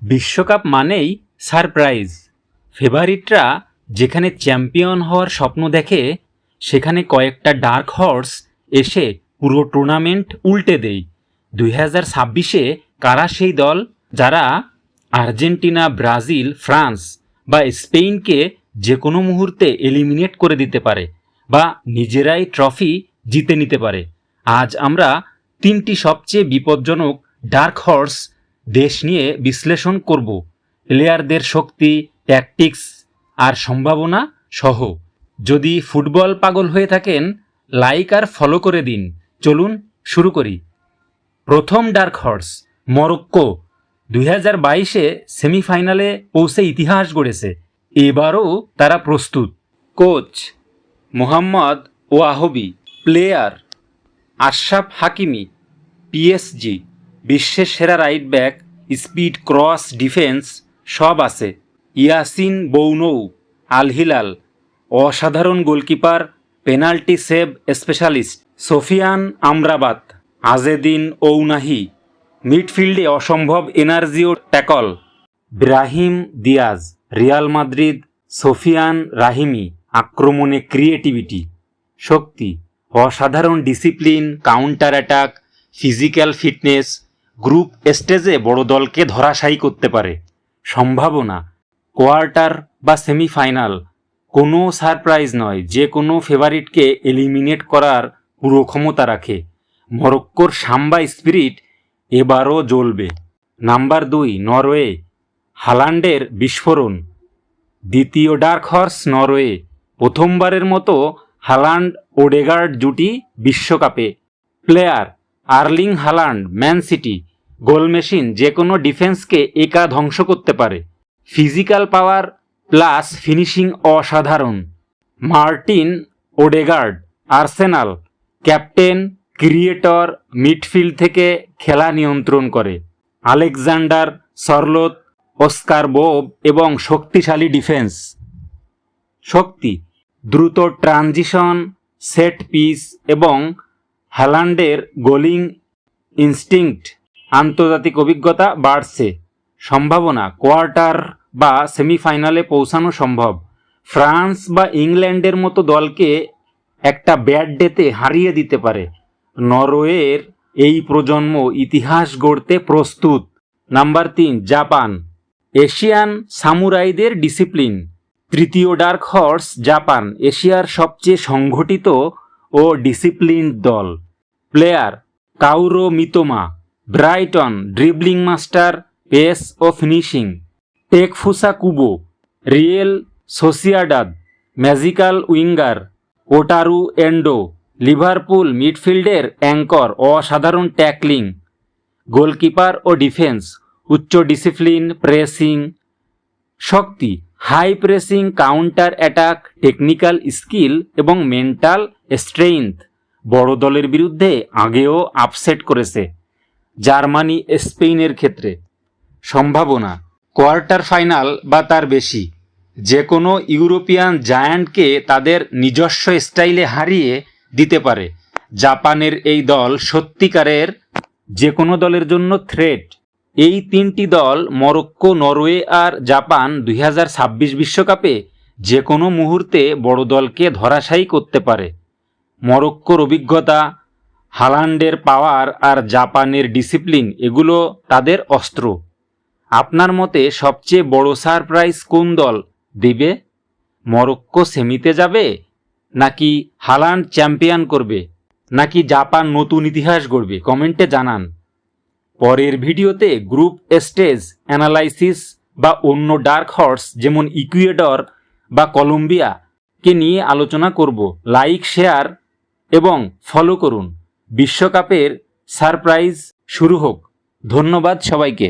বিশ্বকাপ মানেই সারপ্রাইজ। ফেভারিটরা যেখানে চ্যাম্পিয়ন হওয়ার স্বপ্ন দেখে, সেখানে কয়েকটা ডার্ক হর্স এসে পুরো টুর্নামেন্ট উল্টে দেয়। 2026-এ কারা সেই দল যারা আর্জেন্টিনা, ব্রাজিল, ফ্রান্স বা স্পেনকে যে কোনো মুহূর্তে এলিমিনেট করে দিতে পারে বা নিজেরাই ট্রফি জিতে নিতে পারে? আজ আমরা তিনটি সবচেয়ে বিপজ্জনক ডার্ক হর্স দেশ নিয়ে বিশ্লেষণ করব, প্লেয়ারদের শক্তি, ট্যাকটিক্স আর সম্ভাবনা সহ। যদি ফুটবল পাগল হয়ে থাকেন, লাইক আর ফলো করে দিন। চলুন শুরু করি। প্রথম ডার্ক হর্স মরক্কো। 2022-এ সেমিফাইনালে পৌঁছে ইতিহাস গড়েছে। এবারও তারা প্রস্তুত। Coach Mohammed Wahbi, player Achraf Hakimi, PSG, বিশ্বের সেরা right back, speed, cross, defence সব আছে। ইয়াসিন বৌনৌ, আল হিলাল, অসাধারণ goalkeeper, penalty save specialist. Sofyan Amrabat, Azzedine Ounahi, মিডফিল্ডে অসম্ভব এনার্জি ও tackle. Brahim Diaz, Real Madrid, Sofiane Rahimi, আক্রমণে creativity. শক্তি অসাধারণ discipline, counter attack, physical fitness, group স্টেজে বড় দলকে ধরাশায়ী করতে পারে। সম্ভাবনা কোয়ার্টার বা সেমিফাইনাল, কোনো সারপ্রাইজ নয়, যে কোনো ফেভারিটকে এলিমিনেট করার পুরো ক্ষমতা রাখে। মরক্কোর সাম্বা স্পিরিট এবারও জ্বলবে। নাম্বার 2 নরওয়ে, হালান্ডের বিস্ফোরণ। দ্বিতীয় ডার্ক হর্স নরওয়ে, প্রথমবারের মতো হালান্ড ওডেগার্ড জুটি বিশ্বকাপে। Player Erling Haaland, man city, goal machine, যে কোনো ডিফেন্সকে একা ধ্বংস করতে পারে। ফিজিক্যাল পাওয়ার প্লাস ফিনিশিং অসাধারণ। Martin Odegaard, Arsenal, captain, creator, midfield থেকে খেলা নিয়ন্ত্রণ করে। আলেকজান্ডার সরলোত, অস্কার বোব এবং শক্তিশালী ডিফেন্স। শক্তি দ্রুত ট্রানজিশন, সেট পিস এবং হ্যালান্ডের গোলিং ইনস্টিংক্ট। আন্তর্জাতিক অভিজ্ঞতা বাড়ছে। সম্ভাবনা কোয়ার্টার বা সেমিফাইনালে পৌঁছানো সম্ভব। ফ্রান্স বা ইংল্যান্ডের মতো দলকে একটা ব্যাড ডেতে হারিয়ে দিতে পারে। নরওয়ের এই প্রজন্ম ইতিহাস গড়তে প্রস্তুত। নাম্বার 3 জাপান, এশিয়ান সামুরাইদের ডিসিপ্লিন। তৃতীয় ডার্ক হর্স জাপান, এশিয়ার সবচেয়ে সংগঠিত ও ডিসিপ্লিনড দল। Player Kaoru Mitoma, Brighton, dribbling master, pace ও finishing. Takefusa Kubo, Real Sociedad, magical winger. Wataru Endo, Liverpool, মিডফিল্ডের অ্যাঙ্কর, অসাধারণ ট্যাকলিং। গোলকিপার ও ডিফেন্স, উচ্চ ডিসিপ্লিন, প্রেসিং। শক্তি high pressing, counter attack, technical skill এবং মেন্টাল স্ট্রেংথ। বড় দলের বিরুদ্ধে আগেও আপসেট করেছে। জার্মানি, স্পেনের ক্ষেত্রে সম্ভাবনা কোয়ার্টার ফাইনাল বা তার বেশি। যে কোনো ইউরোপিয়ান জায়ান্টকে তাদের নিজস্ব স্টাইলে হারিয়ে দিতে পারে। জাপানের এই দল সত্যিকারের যে কোনো দলের জন্য থ্রেট। এই তিনটি দল মরক্কো, নরওয়ে আর জাপান 2026 বিশ্বকাপে যে কোনো মুহূর্তে বড় দলকে ধরাশায়ী করতে পারে। মরক্কোর অভিজ্ঞতা, হালান্ডের পাওয়ার আর জাপানের ডিসিপ্লিন, এগুলো তাদের অস্ত্র। আপনার মতে সবচেয়ে বড় সারপ্রাইজ কোন দল দিবে? মরক্কো সেমিতে যাবে, নাকি হালান্ড চ্যাম্পিয়ন করবে, নাকি জাপান নতুন ইতিহাস গড়বে? কমেন্টে জানান। পরের ভিডিওতে গ্রুপ স্টেজ অ্যানালাইসিস বা অন্য ডার্ক হর্স যেমন ইকুয়েডর বা কলম্বিয়া কে নিয়ে আলোচনা করব। লাইক, শেয়ার এবং ফলো করুন। বিশ্বকাপের সারপ্রাইজ শুরু হোক। ধন্যবাদ সবাইকে।